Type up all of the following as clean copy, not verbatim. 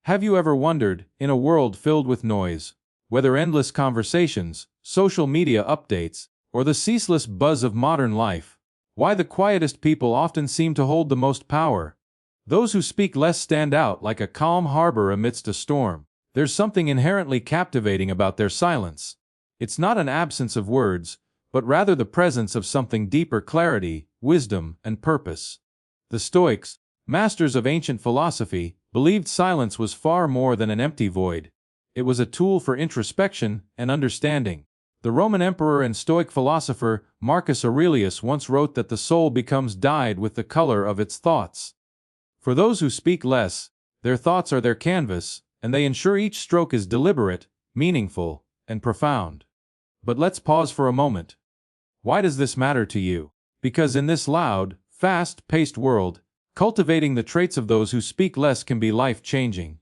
Have you ever wondered, in a world filled with noise, whether endless conversations, social media updates, or the ceaseless buzz of modern life, why the quietest people often seem to hold the most power? Those who speak less stand out like a calm harbor amidst a storm. There's something inherently captivating about their silence. It's not an absence of words, but rather the presence of something deeper: clarity, wisdom, and purpose. The Stoics, masters of ancient philosophy, believed silence was far more than an empty void. It was a tool for introspection and understanding. The Roman emperor and Stoic philosopher Marcus Aurelius once wrote that the soul becomes dyed with the color of its thoughts. For those who speak less, their thoughts are their canvas, and they ensure each stroke is deliberate, meaningful, and profound. But let's pause for a moment. Why does this matter to you? Because in this loud, fast-paced world, cultivating the traits of those who speak less can be life-changing.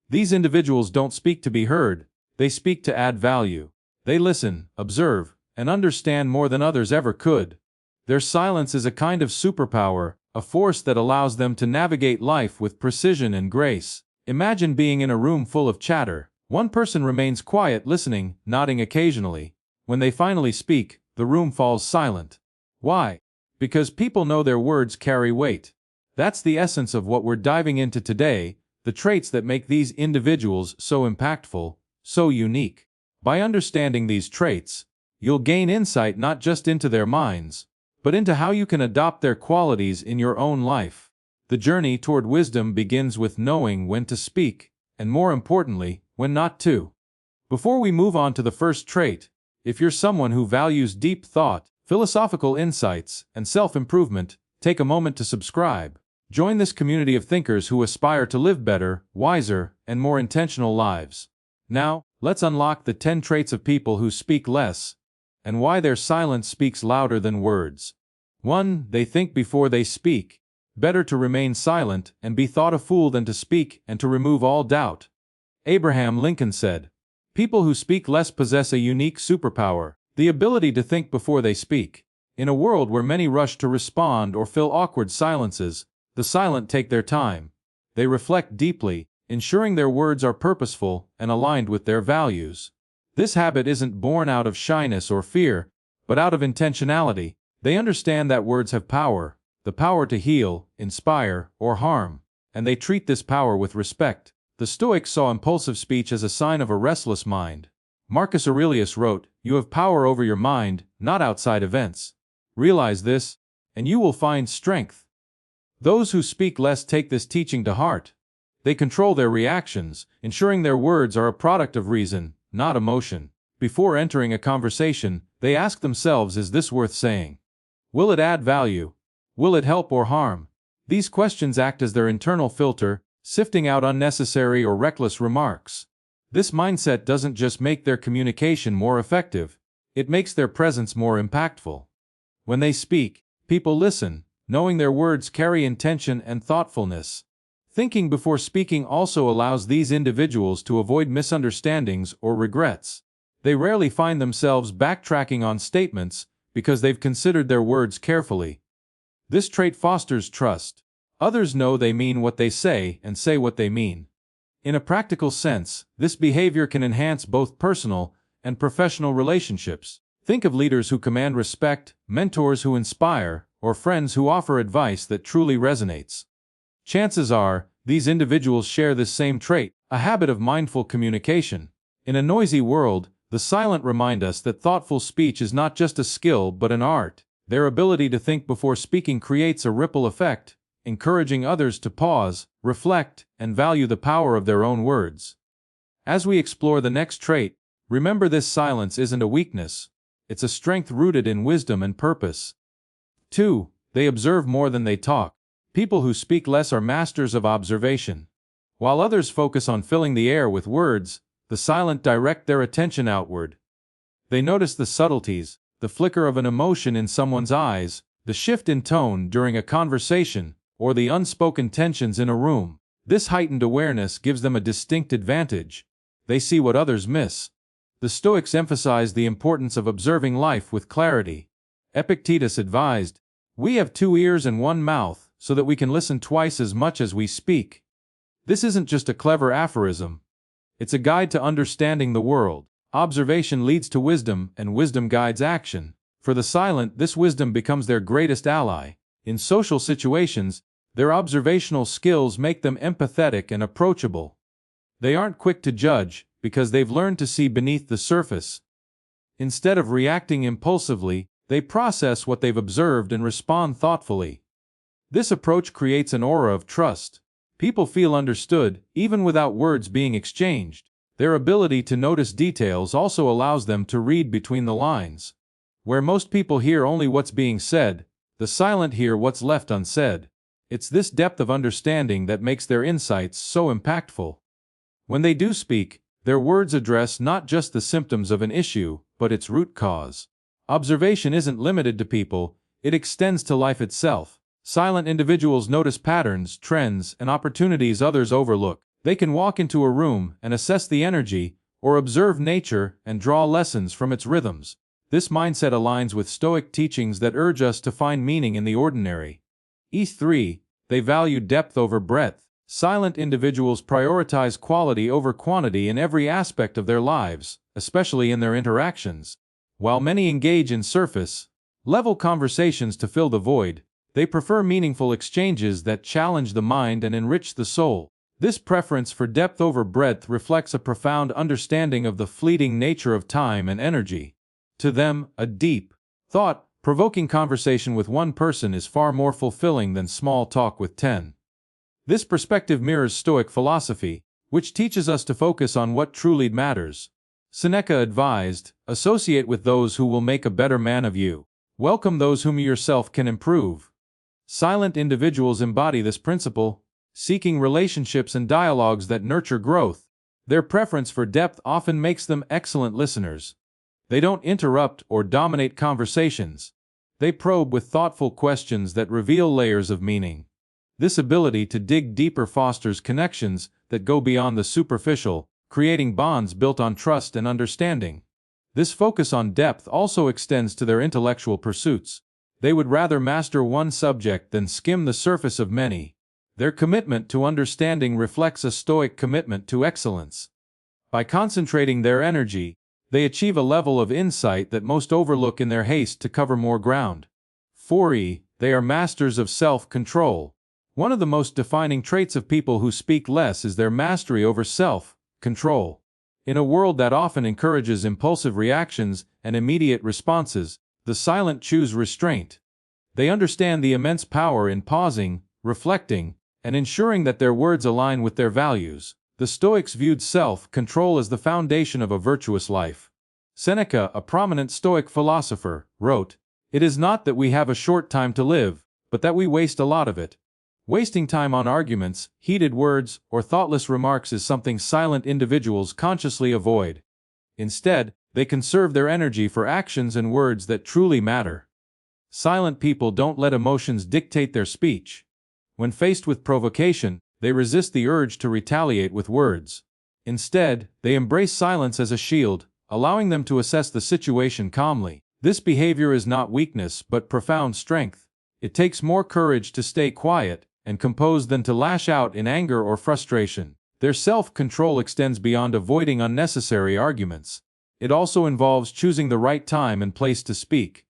These individuals don't speak to be heard, they speak to add value. They listen, observe, and understand more than others ever could. Their silence is a kind of superpower, a force that allows them to navigate life with precision and grace. Imagine being in a room full of chatter. One person remains quiet, listening, nodding occasionally. When they finally speak, the room falls silent. Why? Because people know their words carry weight. That's the essence of what we're diving into today, the traits that make these individuals so impactful, so unique. By understanding these traits, you'll gain insight not just into their minds, but into how you can adopt their qualities in your own life. The journey toward wisdom begins with knowing when to speak, and more importantly, when not to. Before we move on to the first trait, if you're someone who values deep thought, philosophical insights, and self-improvement, take a moment to subscribe. Join this community of thinkers who aspire to live better, wiser, and more intentional lives. Now, let's unlock the 10 traits of people who speak less, and why their silence speaks louder than words. 1. They think before they speak. Better to remain silent and be thought a fool than to speak and to remove all doubt. Abraham Lincoln said, "People who speak less possess a unique superpower, the ability to think before they speak." In a world where many rush to respond or fill awkward silences, the silent take their time. They reflect deeply, ensuring their words are purposeful and aligned with their values. This habit isn't born out of shyness or fear, but out of intentionality. They understand that words have power, the power to heal, inspire, or harm, and they treat this power with respect. The Stoics saw impulsive speech as a sign of a restless mind. Marcus Aurelius wrote, "You have power over your mind, not outside events. Realize this, and you will find strength." Those who speak less take this teaching to heart. They control their reactions, ensuring their words are a product of reason, not emotion. Before entering a conversation, they ask themselves, is this worth saying? Will it add value? Will it help or harm? These questions act as their internal filter, sifting out unnecessary or reckless remarks. This mindset doesn't just make their communication more effective, it makes their presence more impactful. When they speak, people listen, knowing their words carry intention and thoughtfulness. Thinking before speaking also allows these individuals to avoid misunderstandings or regrets. They rarely find themselves backtracking on statements because they've considered their words carefully. This trait fosters trust. Others know they mean what they say and say what they mean. In a practical sense, this behavior can enhance both personal and professional relationships. Think of leaders who command respect, mentors who inspire, or friends who offer advice that truly resonates. Chances are, these individuals share this same trait, a habit of mindful communication. In a noisy world, the silent remind us that thoughtful speech is not just a skill but an art. Their ability to think before speaking creates a ripple effect, encouraging others to pause, reflect, and value the power of their own words. As we explore the next trait, remember this: silence isn't a weakness, it's a strength rooted in wisdom and purpose. 2. They observe more than they talk. People who speak less are masters of observation. While others focus on filling the air with words, the silent direct their attention outward. They notice the subtleties, the flicker of an emotion in someone's eyes, the shift in tone during a conversation, or the unspoken tensions in a room. This heightened awareness gives them a distinct advantage. They see what others miss. The Stoics emphasize the importance of observing life with clarity. Epictetus advised, "We have 2 ears and 1 mouth, so that we can listen twice as much as we speak." This isn't just a clever aphorism. It's a guide to understanding the world. Observation leads to wisdom, and wisdom guides action. For the silent, this wisdom becomes their greatest ally. In social situations, their observational skills make them empathetic and approachable. They aren't quick to judge, because they've learned to see beneath the surface. Instead of reacting impulsively, they process what they've observed and respond thoughtfully. This approach creates an aura of trust. People feel understood, even without words being exchanged. Their ability to notice details also allows them to read between the lines. Where most people hear only what's being said, the silent hear what's left unsaid. It's this depth of understanding that makes their insights so impactful. When they do speak, their words address not just the symptoms of an issue, but its root cause. Observation isn't limited to people, it extends to life itself. Silent individuals notice patterns, trends, and opportunities others overlook. They can walk into a room and assess the energy, or observe nature and draw lessons from its rhythms. This mindset aligns with Stoic teachings that urge us to find meaning in the ordinary. E3. They value depth over breadth. Silent individuals prioritize quality over quantity in every aspect of their lives, especially in their interactions. While many engage in surface-level conversations to fill the void, they prefer meaningful exchanges that challenge the mind and enrich the soul. This preference for depth over breadth reflects a profound understanding of the fleeting nature of time and energy. To them, a deep, thought-provoking conversation with one person is far more fulfilling than small talk with 10. This perspective mirrors Stoic philosophy, which teaches us to focus on what truly matters. Seneca advised, "Associate with those who will make a better man of you. Welcome those whom you yourself can improve." Silent individuals embody this principle, seeking relationships and dialogues that nurture growth. Their preference for depth often makes them excellent listeners. They don't interrupt or dominate conversations. They probe with thoughtful questions that reveal layers of meaning. This ability to dig deeper fosters connections that go beyond the superficial, creating bonds built on trust and understanding. This focus on depth also extends to their intellectual pursuits. They would rather master one subject than skim the surface of many. Their commitment to understanding reflects a Stoic commitment to excellence. By concentrating their energy, they achieve a level of insight that most overlook in their haste to cover more ground. 4. They are masters of self-control. One of the most defining traits of people who speak less is their mastery over self-control. In a world that often encourages impulsive reactions and immediate responses, the silent choose restraint. They understand the immense power in pausing, reflecting, and ensuring that their words align with their values. The Stoics viewed self-control as the foundation of a virtuous life. Seneca, a prominent Stoic philosopher, wrote, "It is not that we have a short time to live, but that we waste a lot of it." Wasting time on arguments, heated words, or thoughtless remarks is something silent individuals consciously avoid. Instead, they conserve their energy for actions and words that truly matter. Silent people don't let emotions dictate their speech. When faced with provocation, they resist the urge to retaliate with words. Instead, they embrace silence as a shield, allowing them to assess the situation calmly. This behavior is not weakness but profound strength. It takes more courage to stay quiet and composed than to lash out in anger or frustration. Their self-control extends beyond avoiding unnecessary arguments. It also involves choosing the right time and place to speak.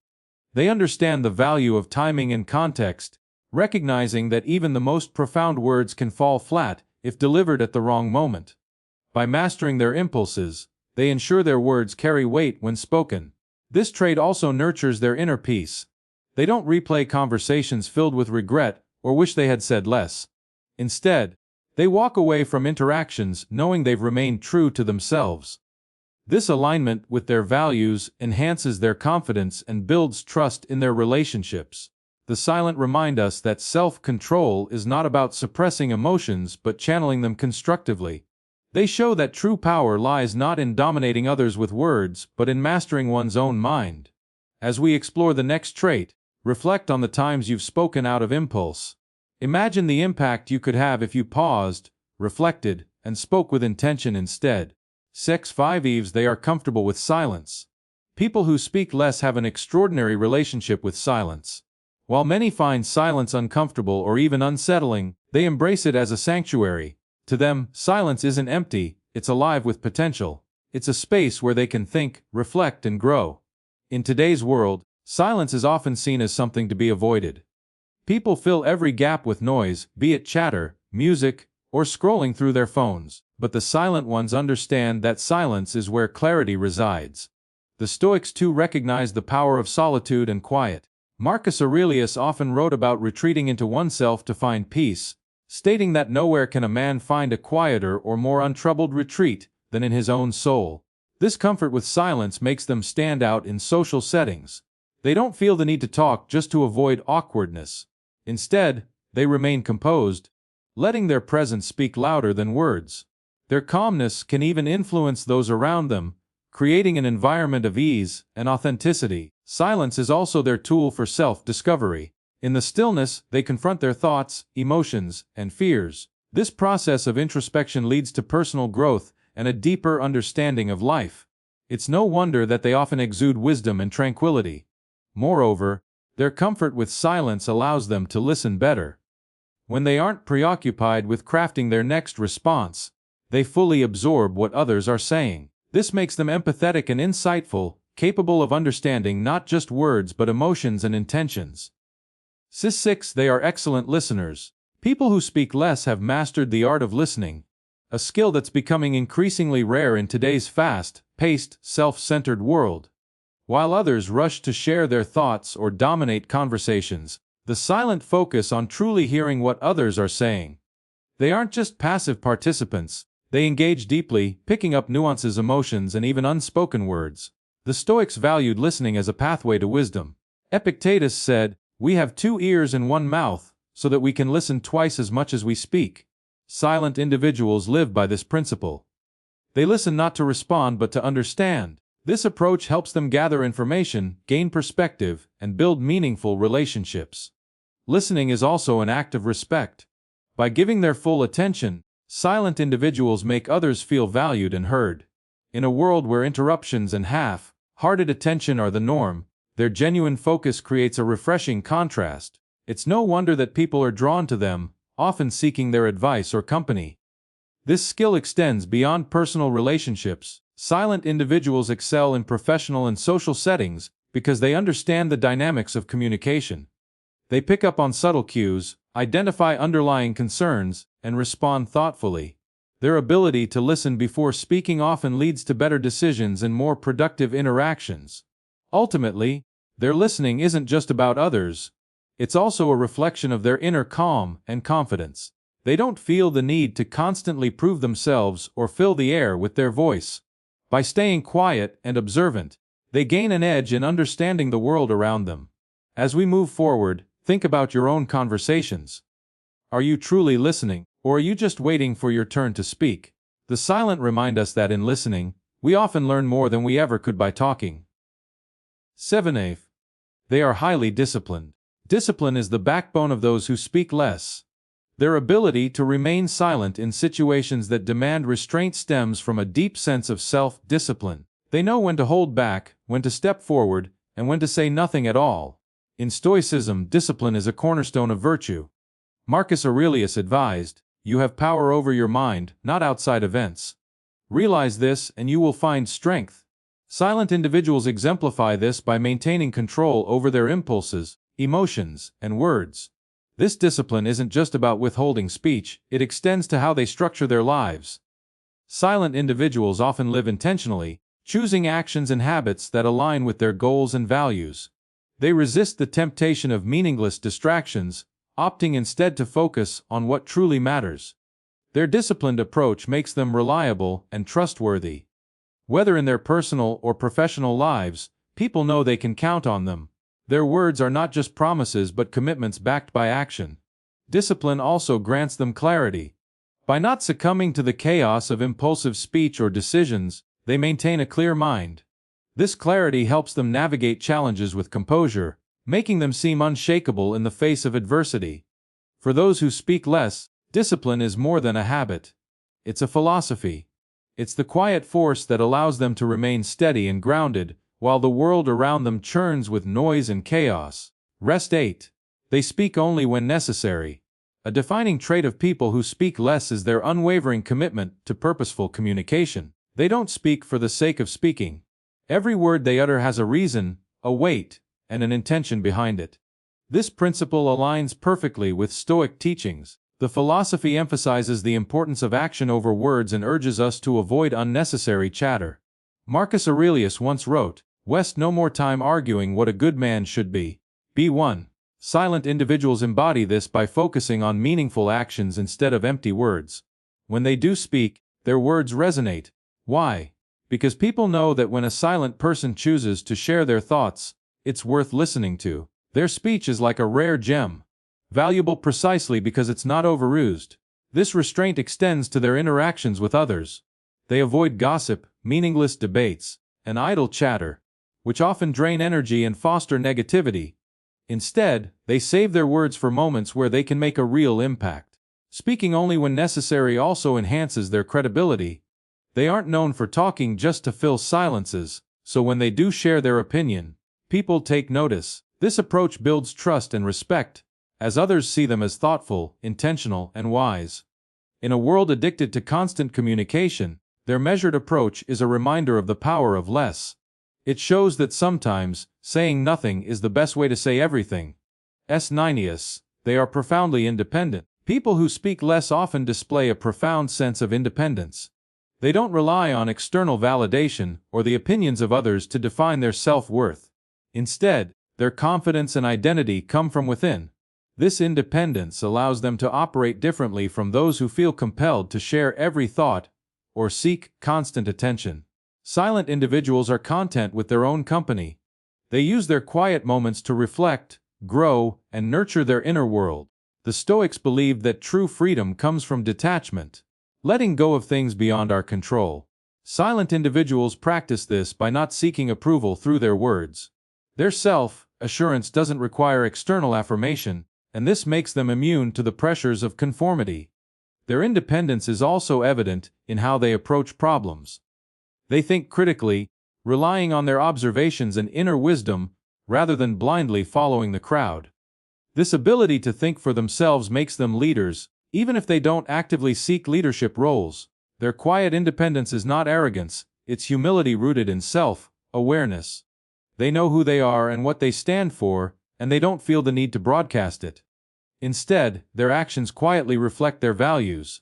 They understand the value of timing and context, recognizing that even the most profound words can fall flat if delivered at the wrong moment. By mastering their impulses, they ensure their words carry weight when spoken. This trait also nurtures their inner peace. They don't replay conversations filled with regret or wish they had said less. Instead, they walk away from interactions knowing they've remained true to themselves. This alignment with their values enhances their confidence and builds trust in their relationships. The silent remind us that self-control is not about suppressing emotions but channeling them constructively. They show that true power lies not in dominating others with words but in mastering one's own mind. As we explore the next trait, reflect on the times you've spoken out of impulse. Imagine the impact you could have if you paused, reflected, and spoke with intention instead. 5. They are comfortable with silence. People who speak less have an extraordinary relationship with silence. While many find silence uncomfortable or even unsettling, they embrace it as a sanctuary. To them, silence isn't empty, it's alive with potential. It's a space where they can think, reflect, and grow. In today's world, silence is often seen as something to be avoided. People fill every gap with noise, be it chatter, music, or scrolling through their phones, but the silent ones understand that silence is where clarity resides. The Stoics too recognized the power of solitude and quiet. Marcus Aurelius often wrote about retreating into oneself to find peace, stating that nowhere can a man find a quieter or more untroubled retreat than in his own soul. This comfort with silence makes them stand out in social settings. They don't feel the need to talk just to avoid awkwardness. Instead, they remain composed, letting their presence speak louder than words. Their calmness can even influence those around them, creating an environment of ease and authenticity. Silence is also their tool for self-discovery. In the stillness, they confront their thoughts, emotions, and fears. This process of introspection leads to personal growth and a deeper understanding of life. It's no wonder that they often exude wisdom and tranquility. Moreover, their comfort with silence allows them to listen better. When they aren't preoccupied with crafting their next response, they fully absorb what others are saying. This makes them empathetic and insightful, capable of understanding not just words but emotions and intentions. 6. They are excellent listeners. People who speak less have mastered the art of listening, a skill that's becoming increasingly rare in today's fast-paced, self-centered world. While others rush to share their thoughts or dominate conversations, the silent focus on truly hearing what others are saying. They aren't just passive participants, they engage deeply, picking up nuances, emotions, and even unspoken words. The Stoics valued listening as a pathway to wisdom. Epictetus said, "We have 2 ears and 1 mouth, so that we can listen twice as much as we speak." Silent individuals live by this principle. They listen not to respond but to understand. This approach helps them gather information, gain perspective, and build meaningful relationships. Listening is also an act of respect. By giving their full attention, silent individuals make others feel valued and heard. In a world where interruptions and half-hearted attention are the norm, their genuine focus creates a refreshing contrast. It's no wonder that people are drawn to them, often seeking their advice or company. This skill extends beyond personal relationships. Silent individuals excel in professional and social settings because they understand the dynamics of communication. They pick up on subtle cues, identify underlying concerns, and respond thoughtfully. Their ability to listen before speaking often leads to better decisions and more productive interactions. Ultimately, their listening isn't just about others. It's also a reflection of their inner calm and confidence. They don't feel the need to constantly prove themselves or fill the air with their voice. By staying quiet and observant, they gain an edge in understanding the world around them. As we move forward, think about your own conversations. Are you truly listening, or are you just waiting for your turn to speak? The silent remind us that in listening, we often learn more than we ever could by talking. 7. They are highly disciplined. Discipline is the backbone of those who speak less. Their ability to remain silent in situations that demand restraint stems from a deep sense of self-discipline. They know when to hold back, when to step forward, and when to say nothing at all. In Stoicism, discipline is a cornerstone of virtue. Marcus Aurelius advised, "You have power over your mind, not outside events. Realize this and you will find strength." Silent individuals exemplify this by maintaining control over their impulses, emotions, and words. This discipline isn't just about withholding speech, it extends to how they structure their lives. Silent individuals often live intentionally, choosing actions and habits that align with their goals and values. They resist the temptation of meaningless distractions, opting instead to focus on what truly matters. Their disciplined approach makes them reliable and trustworthy. Whether in their personal or professional lives, people know they can count on them. Their words are not just promises but commitments backed by action. Discipline also grants them clarity. By not succumbing to the chaos of impulsive speech or decisions, they maintain a clear mind. This clarity helps them navigate challenges with composure, making them seem unshakable in the face of adversity. For those who speak less, discipline is more than a habit. It's a philosophy. It's the quiet force that allows them to remain steady and grounded, while the world around them churns with noise and chaos. Rest 8. They speak only when necessary. A defining trait of people who speak less is their unwavering commitment to purposeful communication. They don't speak for the sake of speaking. Every word they utter has a reason, a weight, and an intention behind it. This principle aligns perfectly with Stoic teachings. The philosophy emphasizes the importance of action over words and urges us to avoid unnecessary chatter. Marcus Aurelius once wrote, "Waste no more time arguing what a good man should be." B1. Silent individuals embody this by focusing on meaningful actions instead of empty words. When they do speak, their words resonate. Why? Because people know that when a silent person chooses to share their thoughts, it's worth listening to. Their speech is like a rare gem, valuable precisely because it's not overused. This restraint extends to their interactions with others. They avoid gossip, meaningless debates, and idle chatter, which often drain energy and foster negativity. Instead, they save their words for moments where they can make a real impact. Speaking only when necessary also enhances their credibility. They aren't known for talking just to fill silences, so when they do share their opinion, people take notice. This approach builds trust and respect, as others see them as thoughtful, intentional, and wise. In a world addicted to constant communication, their measured approach is a reminder of the power of less. It shows that sometimes, saying nothing is the best way to say everything. S. They are profoundly independent. People who speak less often display a profound sense of independence. They don't rely on external validation or the opinions of others to define their self-worth. Instead, their confidence and identity come from within. This independence allows them to operate differently from those who feel compelled to share every thought or seek constant attention. Silent individuals are content with their own company. They use their quiet moments to reflect, grow, and nurture their inner world. The Stoics believed that true freedom comes from detachment, letting go of things beyond our control. Silent individuals practice this by not seeking approval through their words. Their self-assurance doesn't require external affirmation, and this makes them immune to the pressures of conformity. Their independence is also evident in how they approach problems. They think critically, relying on their observations and inner wisdom rather than blindly following the crowd. This ability to think for themselves makes them leaders, even if they don't actively seek leadership roles. Their quiet independence is not arrogance, it's humility rooted in self-awareness. They know who they are and what they stand for, and they don't feel the need to broadcast it. Instead, their actions quietly reflect their values.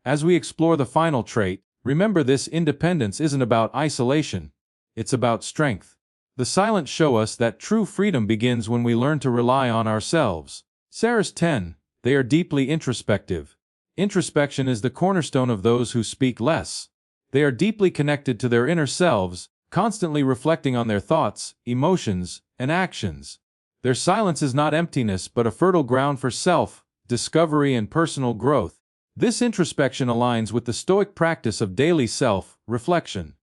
As we explore the final trait, remember this independence isn't about isolation, it's about strength. The silent show us that true freedom begins when we learn to rely on ourselves. Series 10. They are deeply introspective. Introspection is the cornerstone of those who speak less. They are deeply connected to their inner selves, constantly reflecting on their thoughts, emotions, and actions. Their silence is not emptiness but a fertile ground for self-discovery and personal growth. This introspection aligns with the Stoic practice of daily self-reflection.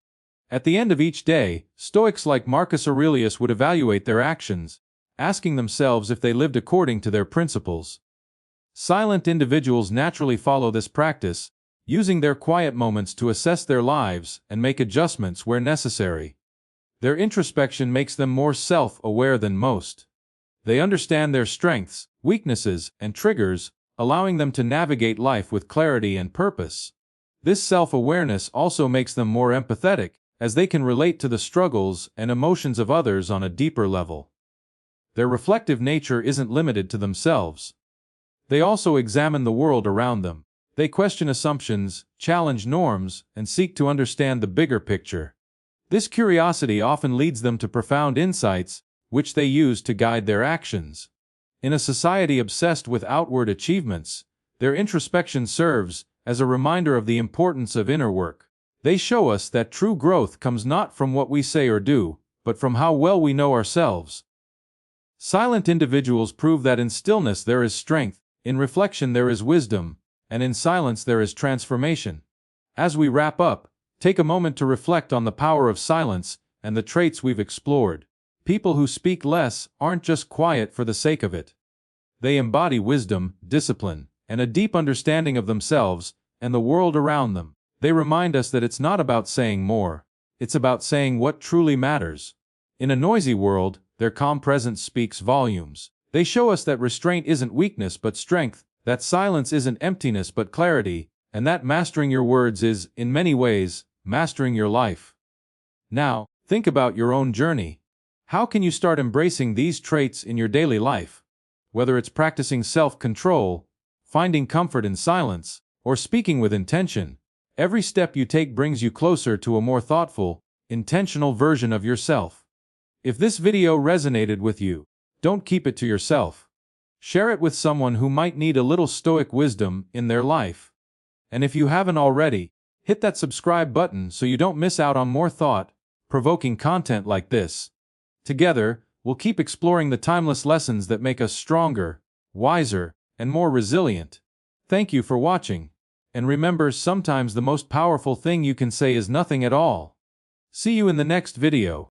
At the end of each day, Stoics like Marcus Aurelius would evaluate their actions, asking themselves if they lived according to their principles. Silent individuals naturally follow this practice, using their quiet moments to assess their lives and make adjustments where necessary. Their introspection makes them more self-aware than most. They understand their strengths, weaknesses, and triggers, allowing them to navigate life with clarity and purpose. This self-awareness also makes them more empathetic, as they can relate to the struggles and emotions of others on a deeper level. Their reflective nature isn't limited to themselves. They also examine the world around them. They question assumptions, challenge norms, and seek to understand the bigger picture. This curiosity often leads them to profound insights, which they use to guide their actions. In a society obsessed with outward achievements, their introspection serves as a reminder of the importance of inner work. They show us that true growth comes not from what we say or do, but from how well we know ourselves. Silent individuals prove that in stillness there is strength, in reflection there is wisdom, and in silence there is transformation. As we wrap up, take a moment to reflect on the power of silence and the traits we've explored. People who speak less aren't just quiet for the sake of it. They embody wisdom, discipline, and a deep understanding of themselves and the world around them. They remind us that it's not about saying more, it's about saying what truly matters. In a noisy world, their calm presence speaks volumes. They show us that restraint isn't weakness but strength, that silence isn't emptiness but clarity, and that mastering your words is, in many ways, mastering your life. Now, think about your own journey. How can you start embracing these traits in your daily life? Whether it's practicing self-control, finding comfort in silence, or speaking with intention, every step you take brings you closer to a more thoughtful, intentional version of yourself. If this video resonated with you, don't keep it to yourself. Share it with someone who might need a little Stoic wisdom in their life. And if you haven't already, hit that subscribe button so you don't miss out on more thought-provoking content like this. Together, we'll keep exploring the timeless lessons that make us stronger, wiser, and more resilient. Thank you for watching. And remember, sometimes the most powerful thing you can say is nothing at all. See you in the next video.